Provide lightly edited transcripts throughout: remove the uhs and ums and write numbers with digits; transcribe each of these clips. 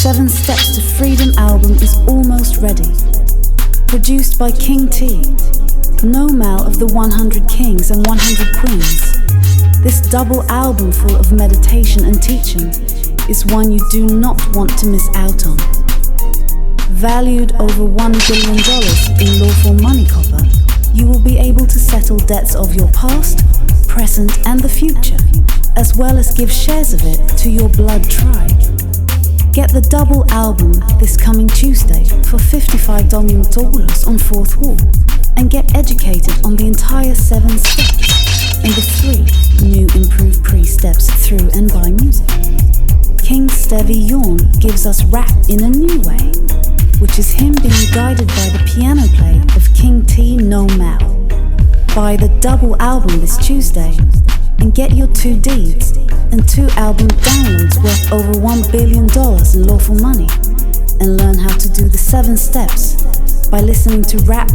7 Steps to Freedom album is almost ready. Produced by King T, Nomal of the 100 Kings and 100 Queens. This double album full of meditation and teaching is one you do not want to miss out on. Valued over $1 billion in lawful money copper, you will be able to settle debts of your past, present and the future, as well as give shares of it to your blood tribe. Get the double album this coming Tuesday for $55 on 4th Wall and get educated on the entire 7 steps and the 3 new improved pre-steps through and by music. King Stevian gives us rap in a new way, which is him being guided by the piano play of King T Nomal. Buy the double album this Tuesday and get your 2 deeds and 2 album downloads worth over $1 billion in lawful money, and learn how to do the 7 steps by listening to rap,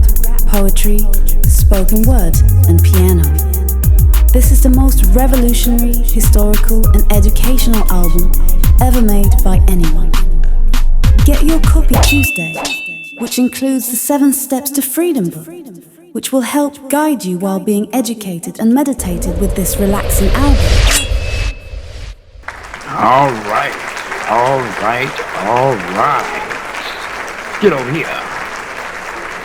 poetry, spoken word and piano. This is the most revolutionary, historical and educational album ever made by anyone. Get your copy Tuesday, which includes the 7 Steps to Freedom book, which will help guide you while being educated and meditated with this relaxing album. All right. Get over here.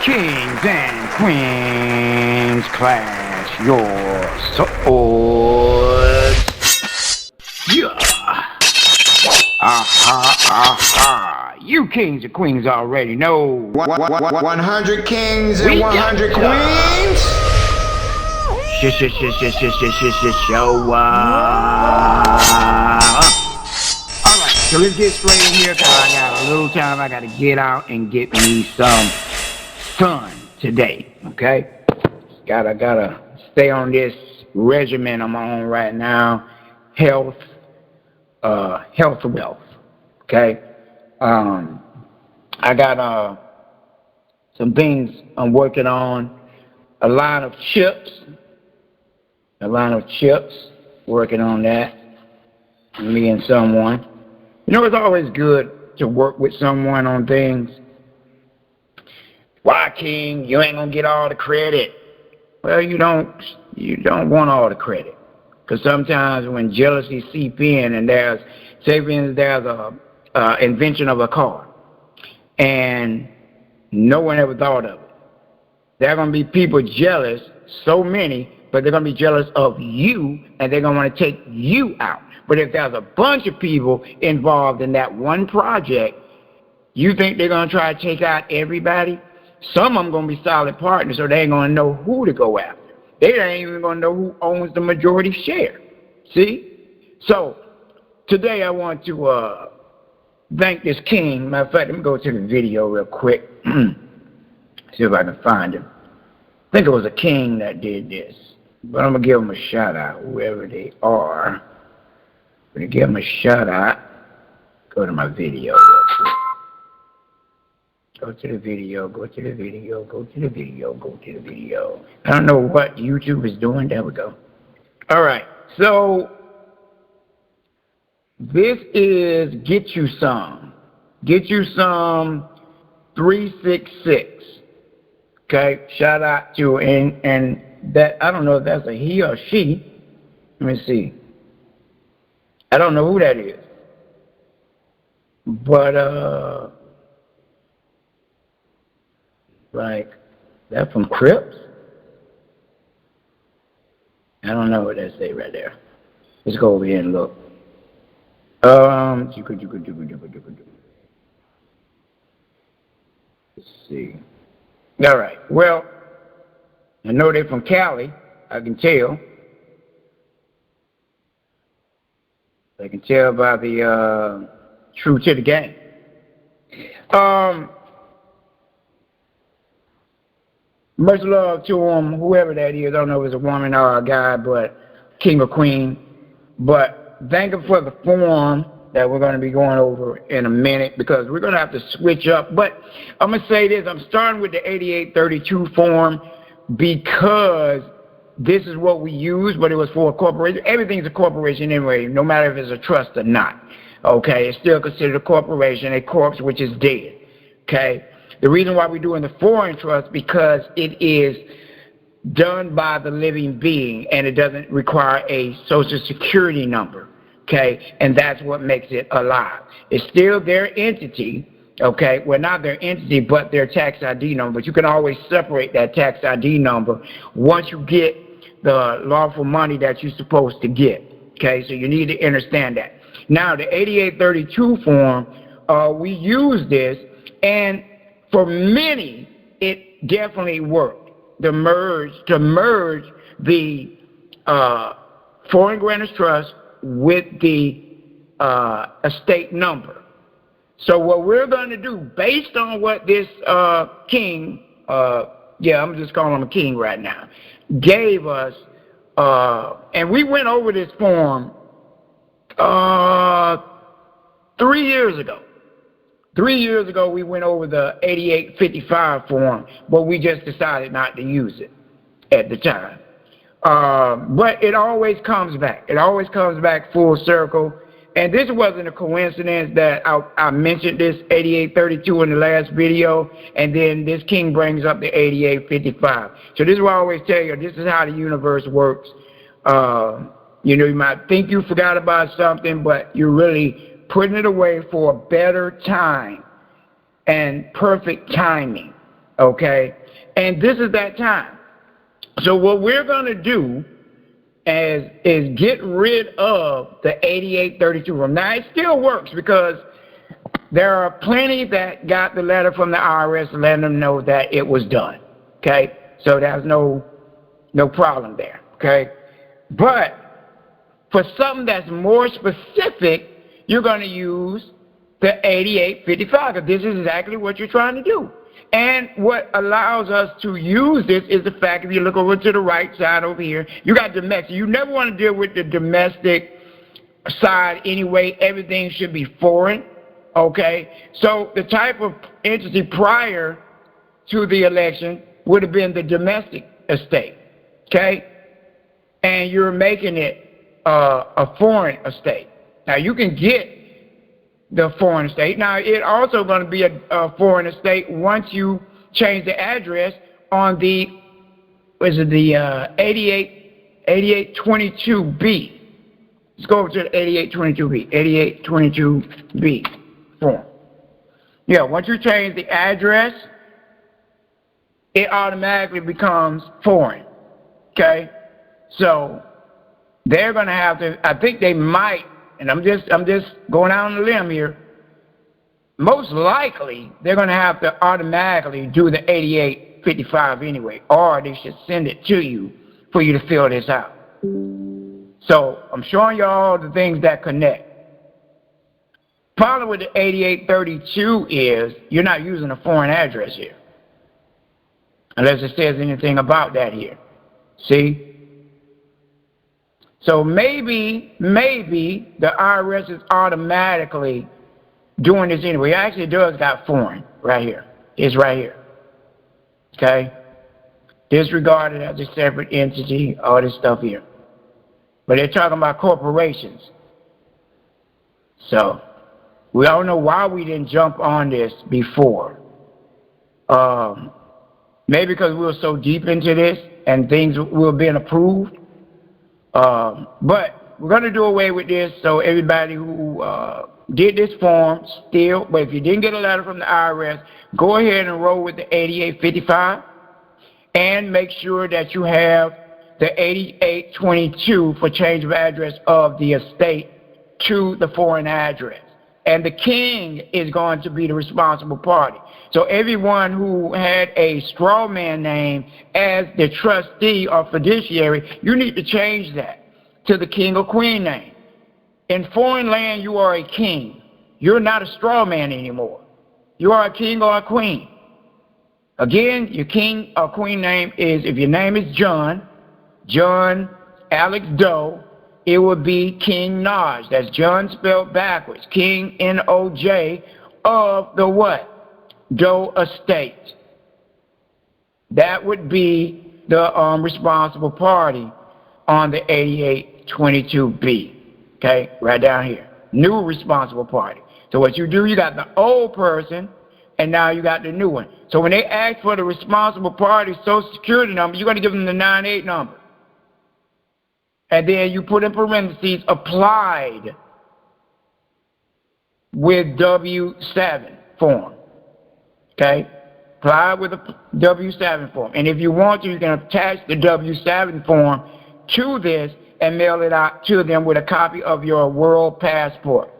Kings and Queens, clash your swords. Yeah. Aha. You kings and queens already know. 100 kings and 100 queens? Show Alright, so let's get straight in here because I got a little time. I got to get out and get me some sun today, okay? Gotta stay on this regimen I'm on right now. Health wealth, okay? I got some things I'm working on. A line of chips, working on that, me and someone. You know, it's always good to work with someone on things. Why, King, you ain't gonna get all the credit? Well, you don't want all the credit. Because sometimes when jealousy seep in and there's a invention of a car and no one ever thought of it. There are going to be people jealous, so many, but they're going to be jealous of you and they're going to want to take you out. But if there's a bunch of people involved in that one project, you think they're going to try to take out everybody? Some of them going to be solid partners, so they ain't going to know who to go after. They ain't even going to know who owns the majority share. See? So, today I want to thank this king. Matter of fact, let me go to the video real quick. See if I can find him. I think it was a king that did this. But I'm going to give him a shout out, whoever they are. I'm going to give him a shout out. Go to my video real quick. Go to the video. I don't know what YouTube is doing. There we go. All right. So, this is Get You Some. Get You Some 366. Okay. Shout out to, and that, I don't know if that's a he or she. Let me see. I don't know who that is. But, like, that from Crips? I don't know what that say right there. Let's go over here and look. Let's see. All right. Well, I know they're from Cali. I can tell. I can tell by the True to the Game. Much love to him, whoever that is. I don't know if it's a woman or a guy, but king or queen. But thank him for the form that we're going to be going over in a minute because we're going to have to switch up. But I'm going to say this. I'm starting with the 8832 form because this is what we use, but it was for a corporation. Everything's a corporation anyway, no matter if it's a trust or not. Okay, it's still considered a corporation, a corpse which is dead. Okay, the reason why we're doing the foreign trust because it is done by the living being and it doesn't require a social security number. Okay, and that's what makes it alive. It's still their entity. Okay, well, not their entity, but their tax ID number. But you can always separate that tax ID number once you get the lawful money that you're supposed to get. Okay, so you need to understand that. Now, the 8832 form, we use this, and for many, it definitely worked. To merge the foreign grantor's trust with the estate number. So what we're going to do, based on what this king, I'm just calling him a king right now, gave us, and we went over this form 3 years ago. 3 years ago, we went over the 8855 form, but we just decided not to use it at the time. But it always comes back. It always comes back full circle. And this wasn't a coincidence that I mentioned this 8832 in the last video, and then this king brings up the 8855. So this is what I always tell you, this is how the universe works. You know, you might think you forgot about something, but you're really putting it away for a better time and perfect timing, okay? And this is that time. So what we're going to do is get rid of the 8832 form. Now, it still works because there are plenty that got the letter from the IRS letting them know that it was done, okay? So there's no problem there, okay? But for something that's more specific, you're going to use the 8855 because this is exactly what you're trying to do. And what allows us to use this is the fact, if you look over to the right side over here, you got domestic. You never want to deal with the domestic side anyway. Everything should be foreign, okay? So the type of entity prior to the election would have been the domestic estate, okay? And you're making it a foreign estate. Now, you can get the foreign estate. Now, it also going to be a foreign estate once you change the address on the, was it the 8822B. Let's go over to the 8822B, 8822B form. Yeah, once you change the address, it automatically becomes foreign, okay? So they're going to have to, I think they might, and I'm just going out on a limb here, most likely they're going to have to automatically do the 8855 anyway, or they should send it to you for you to fill this out. So I'm showing you all the things that connect. Problem with the 8832 is you're not using a foreign address here, unless it says anything about that here. See? So maybe the IRS is automatically doing this anyway. It actually does got foreign right here. It's right here. Okay? Disregarded as a separate entity, all this stuff here. But they're talking about corporations. So we all know why we didn't jump on this before. Maybe because we were so deep into this and things were being approved. But we're going to do away with this, so everybody who did this form still, but if you didn't get a letter from the IRS, go ahead and enroll with the 8855 and make sure that you have the 8822 for change of address of the estate to the foreign address. And the king is going to be the responsible party. So everyone who had a straw man name as the trustee or fiduciary, you need to change that to the king or queen name. In foreign land, you are a king. You're not a straw man anymore. You are a king or a queen. Again, your king or queen name is, if your name is John Alex Doe, it would be King Noj. That's John spelled backwards. King, N-O-J, of the what? Doe estate. That would be the responsible party on the 8822B. Okay, right down here. new responsible party. So what you do, you got the old person, and now you got the new one. So when they ask for the responsible party Social Security number, you're going to give them the 98 number. And then you put in parentheses, applied with W-7 form. Okay? Apply with a W-7 form. And if you want to, you can attach the W-7 form to this and mail it out to them with a copy of your world passport.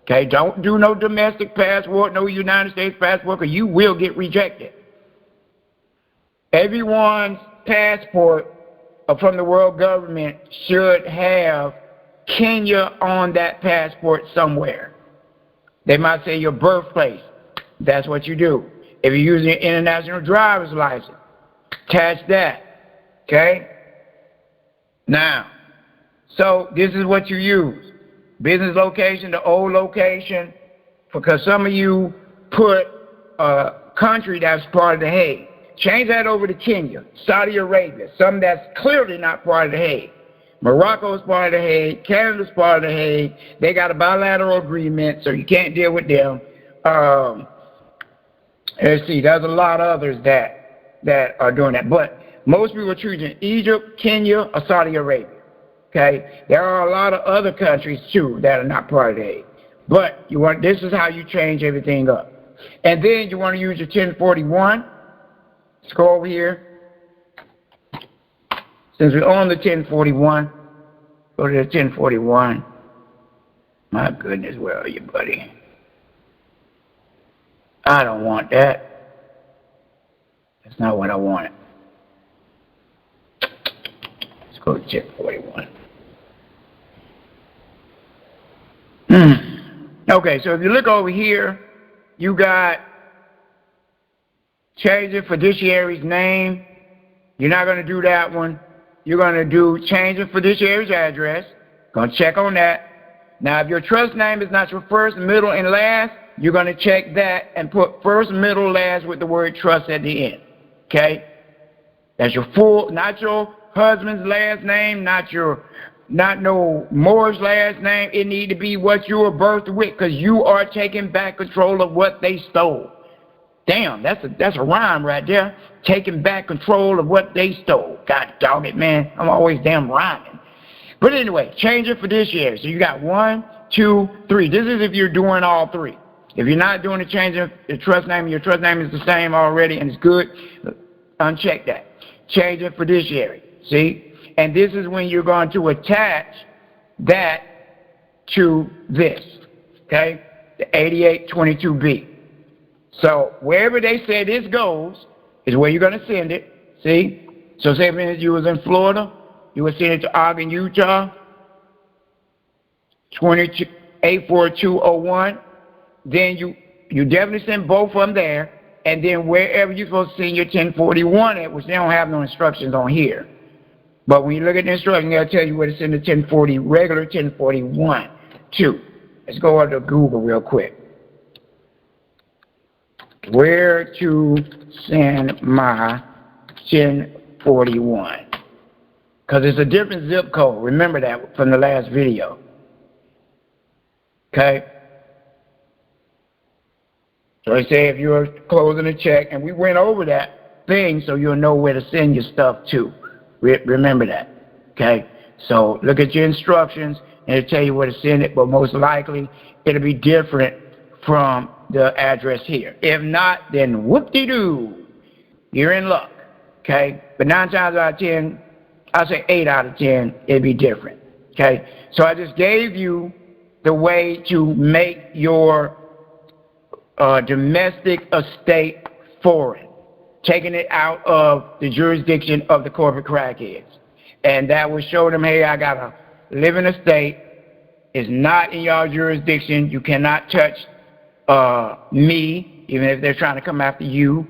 Okay? Don't do no domestic passport, no United States passport, because you will get rejected. Everyone's passport from the world government should have Kenya on that passport somewhere. They might say your birthplace. That's what you do. If you're using an international driver's license, attach that. Okay? Now, so this is what you use. Business location, the old location, because some of you put a country that's part of the Hague. Change that over to Kenya, Saudi Arabia, something that's clearly not part of the Hague. Morocco's part of the Hague, Canada's part of the Hague. They got a bilateral agreement, so you can't deal with them. Let's see, there's a lot of others that are doing that. But most people are choosing Egypt, Kenya, or Saudi Arabia. Okay? There are a lot of other countries, too, that are not part of the Hague. But this is how you change everything up. And then you want to use your 1041. Let's go over here. Since we're on the 1041, go to the 1041. My goodness, where are you, buddy? I don't want that. That's not what I wanted. Let's go to 1041. Okay, so if you look over here, you got change the fiduciary's name. You're not going to do that one. You're going to do change the fiduciary's address. Going to check on that. Now, if your trust name is not your first, middle, and last, you're going to check that and put first, middle, last with the word trust at the end. Okay? That's your full, not your husband's last name, not no Moore's last name. It need to be what you were birthed with, because you are taking back control of what they stole. Damn, that's a rhyme right there. Taking back control of what they stole. God dog it, man. I'm always damn rhyming. But anyway, change your fiduciary. So you got 1, 2, 3. This is if you're doing all three. If you're not doing the change of the trust name, your trust name is the same already and it's good, uncheck that. Change your fiduciary. See? And this is when you're going to attach that to this. Okay? The 8822B. So wherever they say this goes is where you're going to send it. See? So say for instance you was in Florida, you would send it to Ogden, Utah, 84201. Then you definitely send both of them there. And then wherever you're supposed to send your 1041 at, which they don't have no instructions on here. But when you look at the instructions, they'll tell you where to send the 1040, regular 1041 to. Let's go over to Google real quick. Where to send my 1041. Because it's a different zip code. Remember that from the last video. Okay? So I say if you're closing a check, and we went over that thing so you'll know where to send your stuff to. Remember that. Okay? So look at your instructions, and it'll tell you where to send it, but most likely it'll be different from the address here. If not, then whoop-de-doo. You're in luck. Okay? But 9 times out of 10, I'll say 8 out of 10, it'd be different. Okay? So I just gave you the way to make your domestic estate foreign, taking it out of the jurisdiction of the corporate crackheads. And that will show them, hey, I got a living estate. It's not in your jurisdiction. You cannot touch me, even if they're trying to come after you.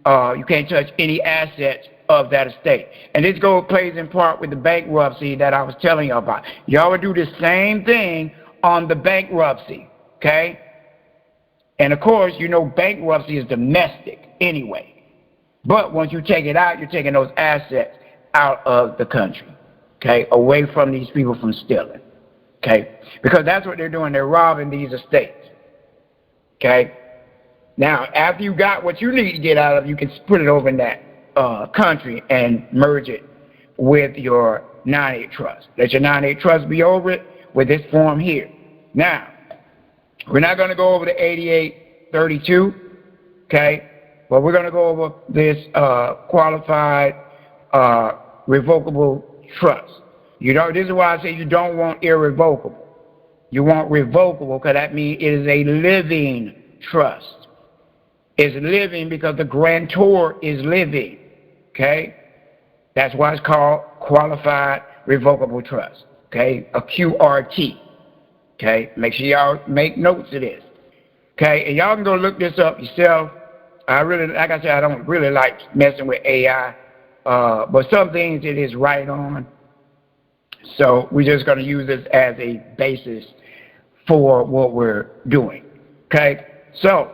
You can't touch any assets of that estate. And this plays in part with the bankruptcy that I was telling you about. Y'all would do the same thing on the bankruptcy, okay? And of course, you know bankruptcy is domestic anyway. But once you take it out, you're taking those assets out of the country, okay? Away from these people from stealing. Okay? Because that's what they're doing. They're robbing these estates. Okay? Now, after you got what you need to get out of, you can put it over in that country and merge it with your 9(8) trust. Let your 9(8) trust be over it with this form here. Now, we're not going to go over the 8832, okay? But we're going to go over this qualified revocable trust. You know, this is why I say you don't want irrevocable. You want revocable because that means it is a living trust. It's living because the grantor is living, okay? That's why it's called qualified revocable trust, okay? A QRT, okay? Make sure y'all make notes of this, okay? And y'all can go look this up yourself. I really, like I said, I don't really like messing with AI, but some things it is right on. So we're just going to use this as a basis for what we're doing, okay? So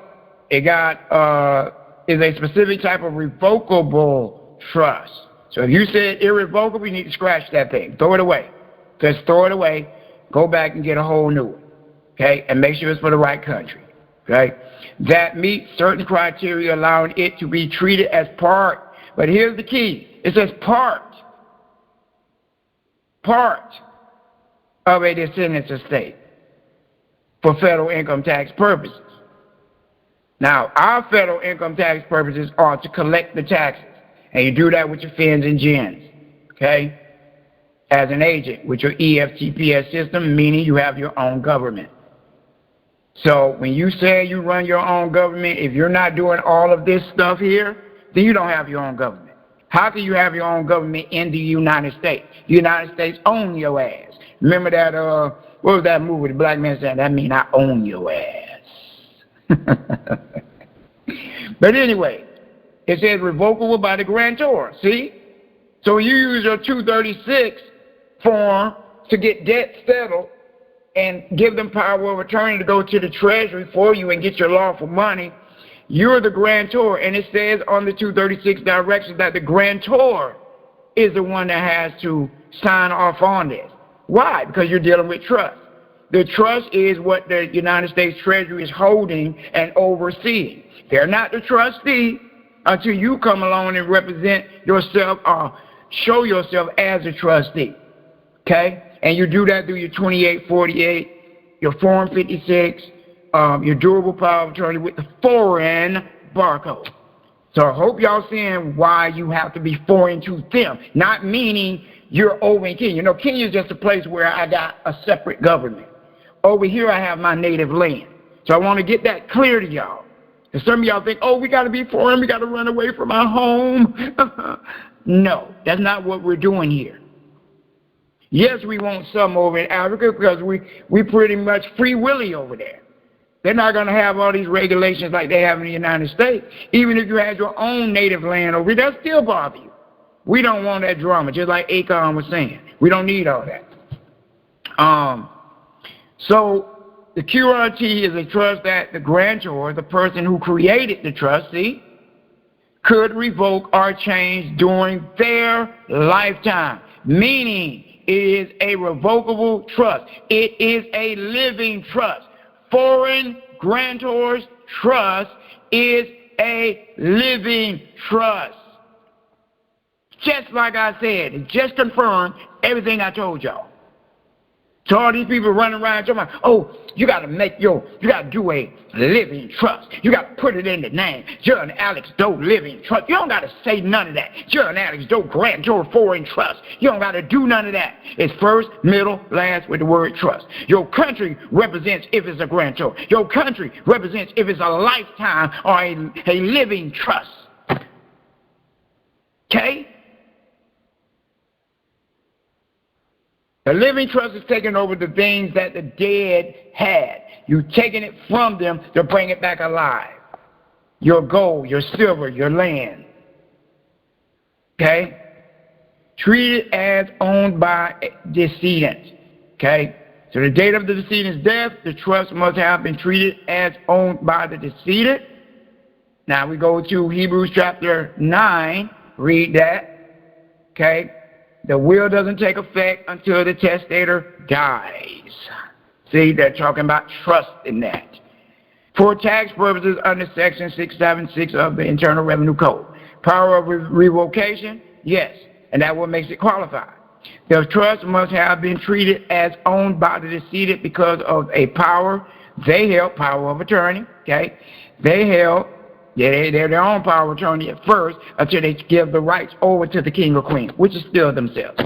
it got is a specific type of revocable trust. So if you said irrevocable, you need to scratch that thing. Throw it away. Just throw it away. Go back and get a whole new one, okay? And make sure it's for the right country, okay? That meets certain criteria allowing it to be treated as part. But here's the key. It says part of a descendant's estate for federal income tax purposes. Now, our federal income tax purposes are to collect the taxes. And you do that with your fins and gins, okay? As an agent with your EFTPS system, meaning you have your own government. So when you say you run your own government, if you're not doing all of this stuff here, then you don't have your own government. How can you have your own government in the United States? The United States own your ass. Remember that, what was that movie, the black man said, that mean I own your ass. But anyway, it says revocable by the grantor, see? So you use your 236 form to get debt settled and give them power of attorney to go to the Treasury for you and get your lawful money. You're the grantor, and it says on the 236 directions that the grantor is the one that has to sign off on this. Why? Because you're dealing with trust. The trust is what the United States Treasury is holding and overseeing. They're not the trustee until you come along and represent yourself or show yourself as a trustee, okay? And you do that through your 2848, your Form 56, your durable power of attorney with the foreign barcode. So I hope y'all seeing why you have to be foreign to them, not meaning you're over in Kenya. You know, Kenya is just a place where I got a separate government. Over here I have my native land. So I want to get that clear to y'all. And some of y'all think, oh, we got to be foreign, we got to run away from our home. No, that's not what we're doing here. Yes, we want some over in Africa because we pretty much free willy over there. They're not going to have all these regulations like they have in the United States. Even if you had your own native land over there, that still bother you. We don't want that drama, just like Akon was saying. We don't need all that. So the QRT is a trust that the grantor, the person who created the trustee, could revoke or change during their lifetime, meaning it is a revocable trust. It is a living trust. Foreign grantor's trust is a living trust. Just like I said, it just confirmed everything I told y'all. So all these people running around talking about, oh, you got to do a living trust. You got to put it in the name. You're an Alex Doe living trust. You don't got to say none of that. You're an Alex Doe grantor foreign trust. You don't got to do none of that. It's first, middle, last with the word trust. Your country represents if it's a grantor. Your country represents if it's a lifetime or a living trust. Okay? The living trust is taking over the things that the dead had. You're taking it from them to bring it back alive. Your gold, your silver, your land. Okay? Treated as owned by decedents. Okay? So the date of the decedent's death, the trust must have been treated as owned by the decedent. Now we go to Hebrews chapter 9. Read that. Okay? The will doesn't take effect until the testator dies. See, they're talking about trust in that. For tax purposes under Section 676 of the Internal Revenue Code. Power of revocation? Yes, and that what makes it qualified. The trust must have been treated as owned by the decedent because of a power they held, power of attorney, okay? They held, they're their own power of attorney at first until they give the rights over to the king or queen, which is still themselves.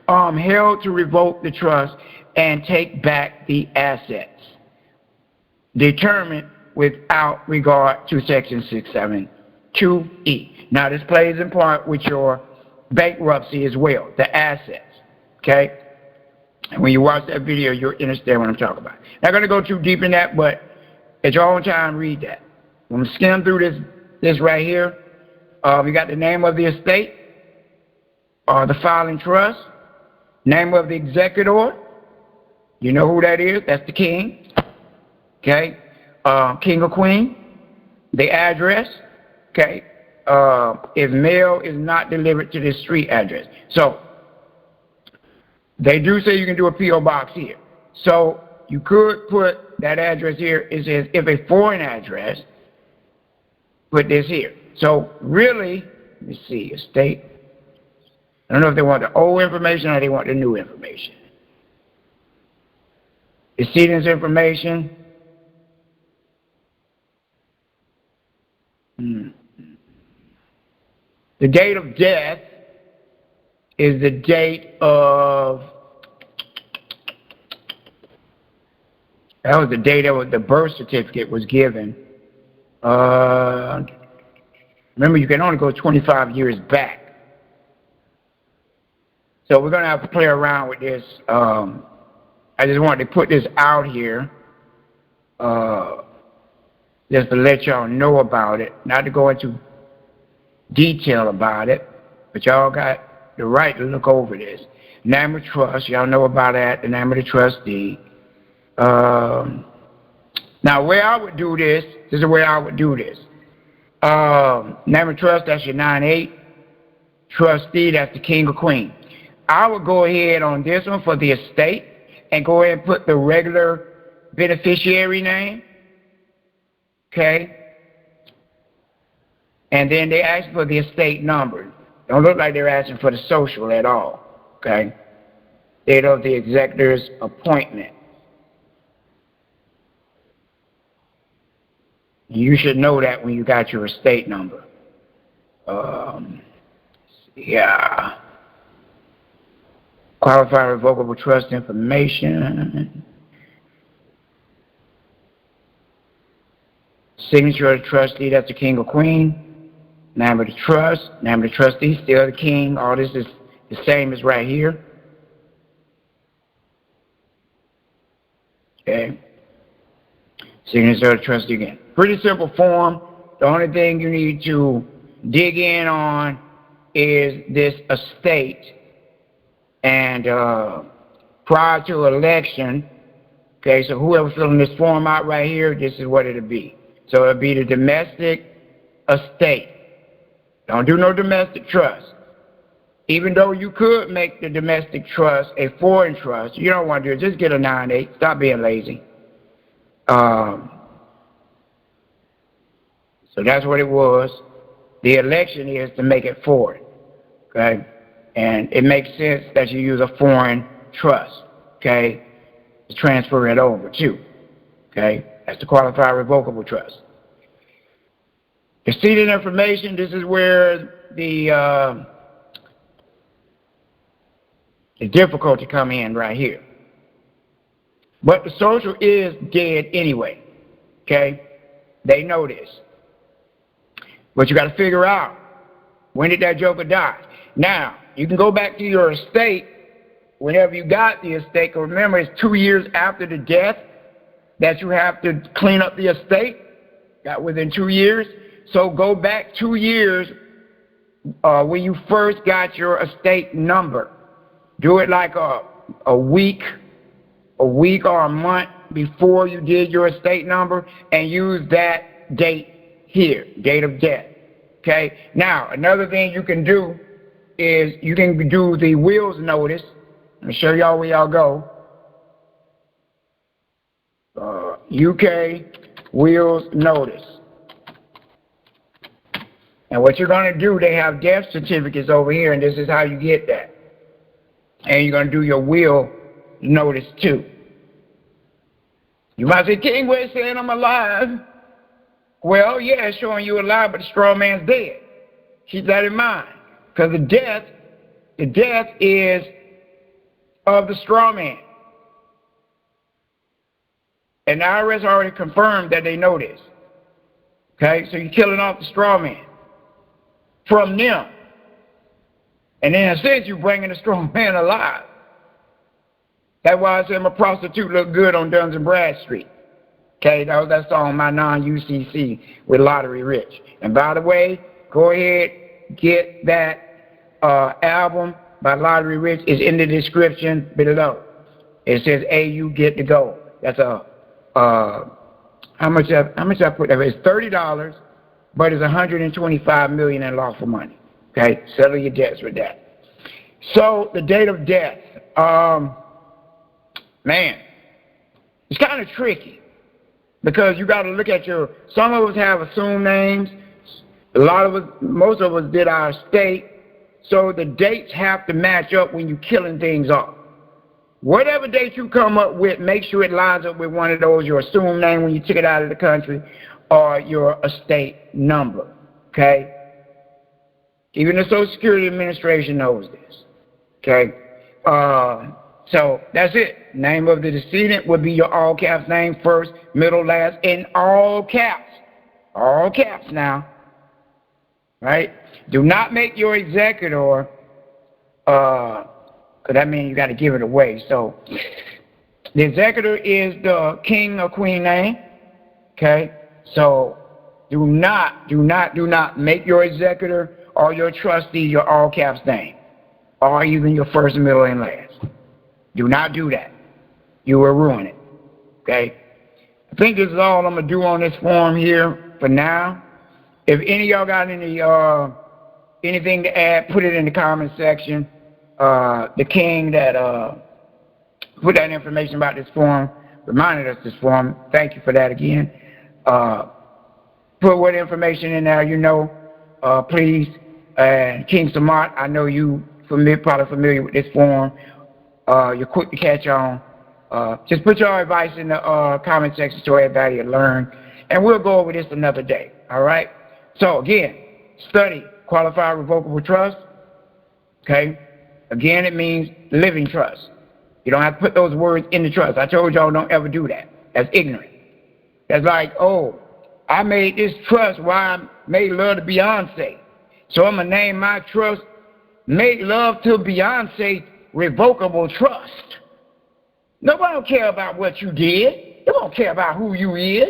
Held to revoke the trust and take back the assets. Determined without regard to Section 672E. Now this plays in part with your bankruptcy as well, the assets, okay? And when you watch that video, you'll understand what I'm talking about. Not going to go too deep in that, but at your own time, read that. I'm going to skim through this right here. We got the name of the estate, the filing trust, name of the executor. You know who that is? That's the king, okay? King or queen, the address, okay? If mail is not delivered to the street address. So, they do say you can do a P.O. box here. So, you could put that address here. It says, if a foreign address, put this here. So, really, let me see, estate. I don't know if they want the old information or they want the new information. Decedent's information. The date of death is the date of, that was the date that the birth certificate was given. Remember, you can only go 25 years back. So we're going to have to play around with this. I just wanted to put this out here just to let y'all know about it, not to go into detail about it, but y'all got the right to look over this. Name of trust, y'all know about that, the name of the trustee. Now, where I would do this is the way I would do this. Name of trust, that's your 9-8. Trustee, that's the king or queen. I would go ahead on this one for the estate and go ahead and put the regular beneficiary name, okay? And then they ask for the estate number. Don't look like they're asking for the social at all, okay? Date of the executor's appointment. You should know that when you got your estate number. Yeah. Qualified revocable trust information. Signature of the trustee, that's the king or queen. Name of the trust, name of the trustee, still the king. All this is the same as right here. Okay. Signature of the trustee again. Pretty simple form. The only thing you need to dig in on is this estate. And prior to election, okay, so whoever's filling this form out right here, this is what it'll be. So it'll be the domestic estate. Don't do no domestic trust. Even though you could make the domestic trust a foreign trust, you don't want to do it. Just get a 9-8. Stop being lazy. So that's what it was. The election is to make it foreign. Okay? And it makes sense that you use a foreign trust. Okay? To transfer it over too. Okay? That's the qualified revocable trust. Decedent information, this is where the difficulty come in right here. But the social is dead anyway. Okay? They know this. But you got to figure out, when did that joker die? Now, you can go back to your estate whenever you got the estate. Remember, it's 2 years after the death that you have to clean up the estate. Got within 2 years. So go back 2 years when you first got your estate number. Do it like a week or a month before you did your estate number, and use that date here, date of death. Okay? Now, another thing you can do is you can do the wills notice. Let me show y'all where y'all go. UK wills notice. And what you're going to do, they have death certificates over here, and this is how you get that. And you're going to do your will notice too. You might say, King, where it's saying I'm alive? Well, yeah, it's showing you alive, but the straw man's dead. Keep that in mind. Because the death is of the straw man. And the IRS already confirmed that they know this. Okay, so you're killing off the straw man from them. And in a sense, you're bringing the straw man alive. That's why I said my prostitute look good on Duns and Bradstreet. Okay, that's on my non-UCC with Lottery Rich. And by the way, go ahead, get that album by Lottery Rich. It's in the description below. It says, "Hey, you get to go." That's how much I put there? It's $30, but it's $125 million in lawful money. Okay, settle your debts with that. So the date of death, man, it's kind of tricky because you got to look at some of us have assumed names. Most of us did our state. So the dates have to match up when you're killing things off. Whatever date you come up with, make sure it lines up with one of those, your assumed name when you took it out of the country, or your estate number, okay? Even the Social Security Administration knows this, okay? So that's it. Name of the decedent would be your all caps name, first, middle, last, in all caps. All caps now, right? Do not make your executor, because that means you got to give it away. So the executor is the king or queen name, okay? So do not make your executor or your trustee your all caps name, or even your first, middle, and last. Do not do that. You will ruin it, okay? I think this is all I'm going to do on this form here for now. If any of y'all got anything to add, put it in the comment section. The king that put that information about this form, reminded us this form. Thank you for that again. Put what information in there, please. And King Samart, I know you probably familiar with this form. You're quick to catch on. Just put your advice in the comment section so everybody will learn. And we'll go over this another day, all right? So, again, study qualified revocable trust, okay? Again, it means living trust. You don't have to put those words in the trust. I told y'all don't ever do that. That's ignorant. That's like, oh, I made this trust while I made love to Beyonce. So I'm going to name my trust, Make Love to Beyonce Revocable Trust. Nobody don't care about what you did. They don't care about who you is.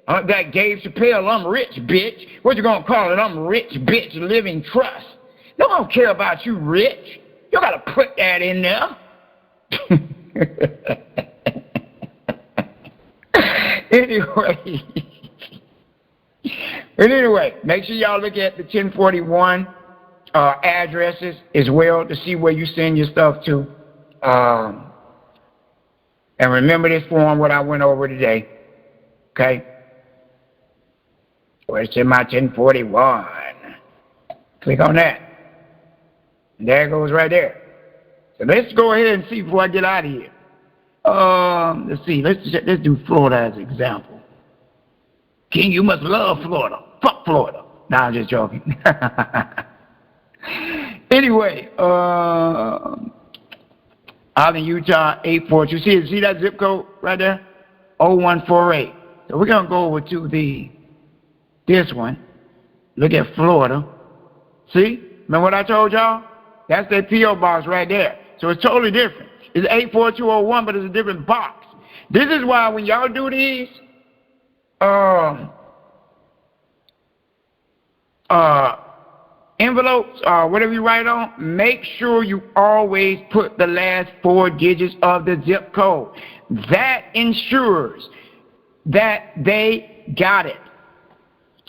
That Dave Chappelle, I'm rich, bitch. What you going to call it? I'm rich, bitch, living trust. Nobody don't care about you, rich. You got to put that in there. Anyway, make sure y'all look at the 1041 addresses as well to see where you send your stuff to. And remember this form, what I went over today. Okay? Well, it's in my 1041. Click on that. And there it goes right there. So let's go ahead and see before I get out of here. Let's see. Let's do Florida as an example. King, you must love Florida. Fuck Florida. No, I'm just joking. Anyway, out in Utah, 842. See that zip code right there? 0148. So we're gonna go over to this one. Look at Florida. See? Remember what I told y'all? That's that P.O. box right there. So it's totally different. It's 84201, but it's a different box. This is why when y'all do these, envelopes, whatever you write on, make sure you always put the last 4 digits of the zip code. That ensures that they got it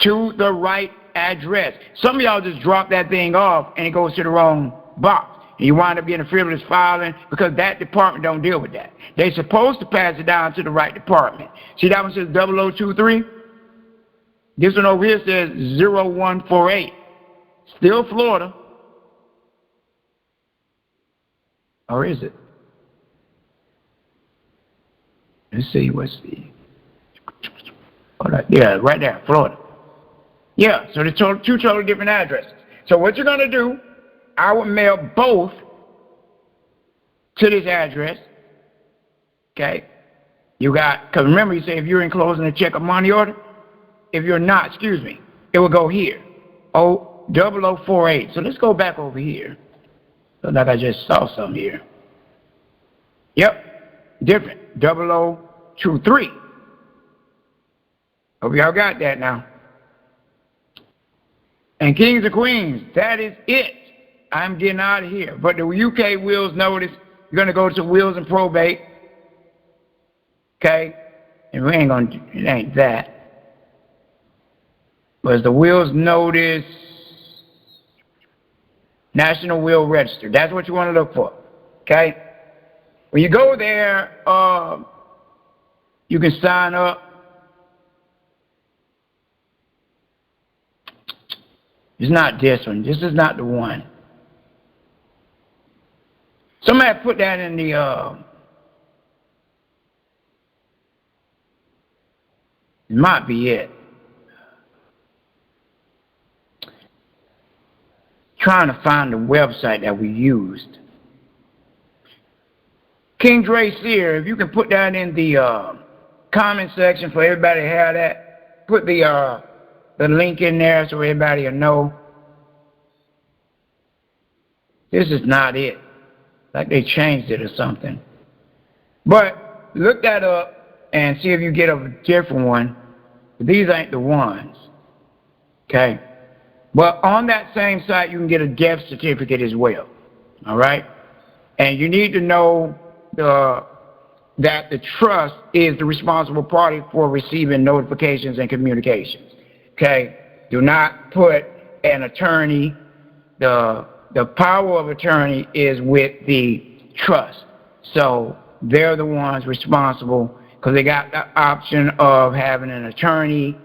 to the right address. Some of y'all just drop that thing off and it goes to the wrong box. And you wind up getting a frivolous filing because that department don't deal with that. They're supposed to pass it down to the right department. See, that one says 0023? This one over here says 0148. Still Florida. Or is it? Let's see, what's the... Yeah, right there, Florida. Yeah, so there's two totally different addresses. So what you're going to do, I would mail both to this address. Okay? You got, because remember you say if you're enclosing a check or money order, if you're not, excuse me, it will go here. 0048. So let's go back over here. Looks like I just saw some here. Yep, different. 0023. Hope y'all got that now. And kings and queens, that is it. I'm getting out of here. But the UK wills notice, you're going to go to wills and probate. Okay? And we ain't going to, it ain't that. But it's the wills notice, National Will Register. That's what you want to look for. Okay? When you go there, you can sign up. It's not this one. This is not the one. Somebody put that in the, it might be it. Trying to find the website that we used. King Dre Sear, if you can put that in the comment section for everybody to have that. Put the link in there so everybody will know. This is not it. Like they changed it or something. But look that up and see if you get a different one. These ain't the ones. Okay? But on that same site, you can get a death certificate as well. All right? And you need to know that the trust is the responsible party for receiving notifications and communications. Okay? Do not put an attorney. The power of attorney is with the trust. So they're the ones responsible because they got the option of having an attorney,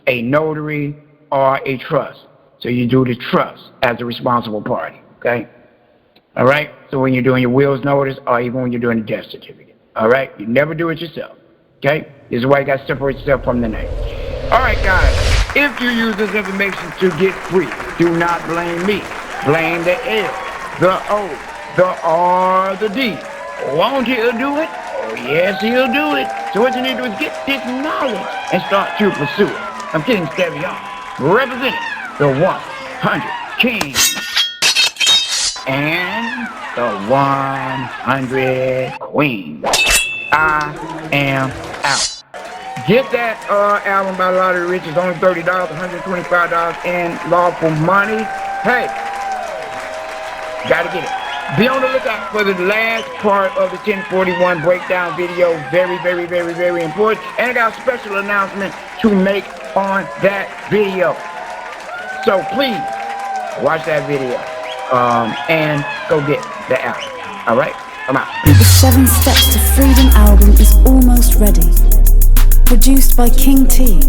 a notary, or a trust. So you do the trust as a responsible party. Okay? All right? So when you're doing your wills notice or even when you're doing the death certificate. All right? You never do it yourself. Okay? This is why you got to separate yourself from the name. All right, guys. If you use this information to get free, do not blame me. Blame the L, the O, the R, the D. Won't he do it? Oh, yes, he'll do it. So what you need to do is get this knowledge and start to pursue it. I'm King Stevian, representing the 100 Kings and the 100 Queens. I am out. Get that album by Lottery Rich. It's only $30, $125 in lawful money. Hey, gotta get it. Be on the lookout for the last part of the 1041 breakdown video. Very, very, very, very important. And I got a special announcement to make on that video. So please watch that video and go get the album. All right, I'm out. The 7 Steps to Freedom album is almost ready. Produced by King T,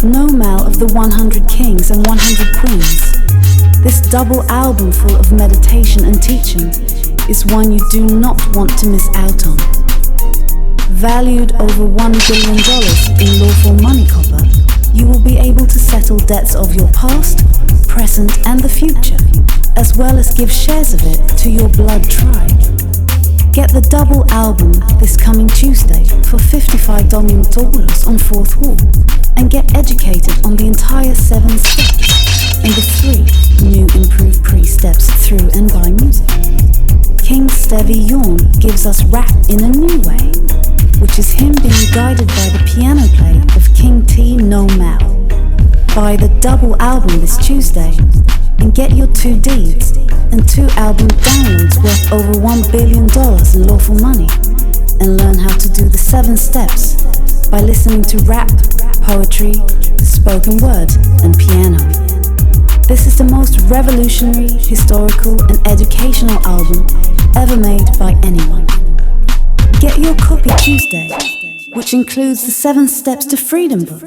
no Mal of the 100 Kings and 100 Queens. This double album full of meditation and teaching is one you do not want to miss out on. Valued over $1 billion in lawful money copper, you will be able to settle debts of your past, present and the future, as well as give shares of it to your blood tribe. Get the double album this coming Tuesday for $55 on 4th Wall and get educated on the entire 7 steps and the 3 new improved pre-steps through and by music. King Stevian gives us rap in a new way, which is him being guided by the piano play of King T No Mal. Buy the double album this Tuesday and get your 2 deeds and 2 album downloads worth over $1 billion in lawful money, and learn how to do the 7 steps by listening to rap, poetry, spoken word and piano. This is the most revolutionary, historical, and educational album ever made by anyone. Get your copy Tuesday, which includes the 7 Steps to Freedom book,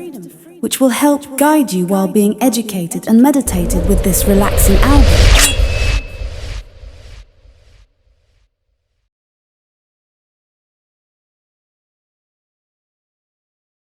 which will help guide you while being educated and meditated with this relaxing album.